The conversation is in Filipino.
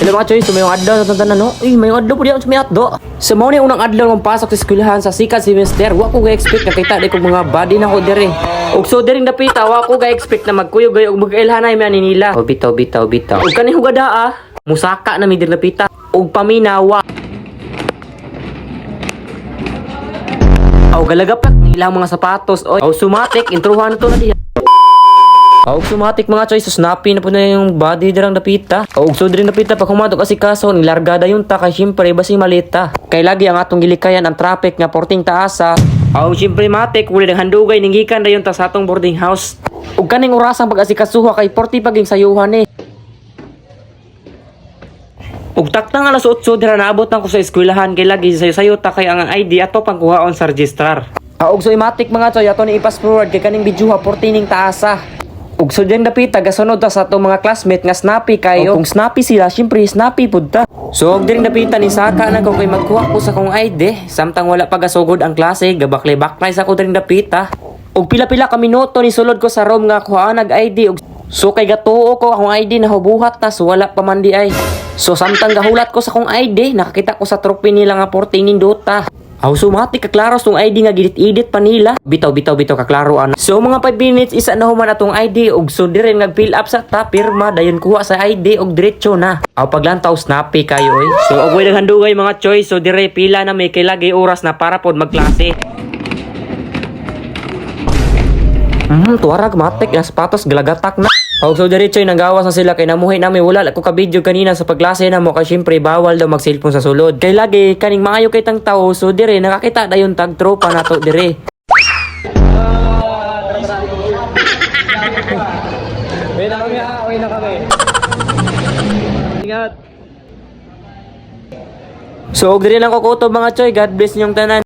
Dili mga choy, sumayong adlaw sa tanan no. Mayong adlaw po diyan sa mayat do. Sa mao ni unang adlaw ng pasok sa eskwelahan sa sikat semester, wa ko ga-expect na kita di ko mga body na ko dire. Ug so diri dapita wa ko ga-expect na magkuyog gay og mag-ilhanay man ni nila. Bitaw. Ug kani hugada musaka na mi diri dapita. Ug paminawa. Aw galagapak ilang mga sapatos oy. Aw sumatik intruhan na to na diha. Aw sumatik mga choice snappy na po na yung body dirang dapita. Aw so diri dapita pag humatok kasi kaso nilargada yung ta kay syempre basi malita. Kay lagi ang atong gilikayan ang traffic nga porting taasa. Aw syempre matik wala nang handugay ning gikan dayon ta sa atong boarding house. Ug kaning orasang pag-asikasuha kay porti paging sayuhan Ug taktang alas 8 dira naabot na ko sa eskwelahan kay lagi sayo ta kay ang ID ato pangkuhaon sa registrar. Ug so imatik mga choy ato ni i-pass forward kay kaning bidyuha porti ning taasa. Ug so dyan dapita gasunod ta sa atong mga classmate nga snappy kayo. Kung snappy sila, syempre snappy pud ta. So og diri dapita ni saka na ko kay magkuha ko sa kong ID, samtang wala pa gasugod ang klase, gabaklay-baklay sa ko diri dapita. Ug pila-pila ka minuto ni sulod ko sa room nga kuha nag ID ug so kay gatuo ko akong ID na hubuhat ta so wala pa man di ay. So samtang gahulat ko sa kong ID, nakakita ko sa trophy nila nga 14 nindota. Aw sumatik kaklaro tong ID nga gidit-edit pa nila. Bitaw kaklaro ana. So mga 5 minutes isa na human atong ID ug so dire nga fill up sa ta pirma dayon kuha sa ID ug diretso na. Aw paglantaw snappy kayo oy. So og way handugay mga choice so dire pila na may kay lagi oras na para pod magklase. Tuarag matik na sapatos galagatak na. Og so diretso nagawas na sila kay namuhi namin wala ko ka video kanina sa pagklase na mo kay syempre bawal daw mag cellphone sa sulod. Kay lagi kaning maayo kay tang tawo so dire nakakita dayon tag tropa nato dire. Wait na kami. Ingat. So og dire lang ko kutob mga choy, God bless ninyong tanan.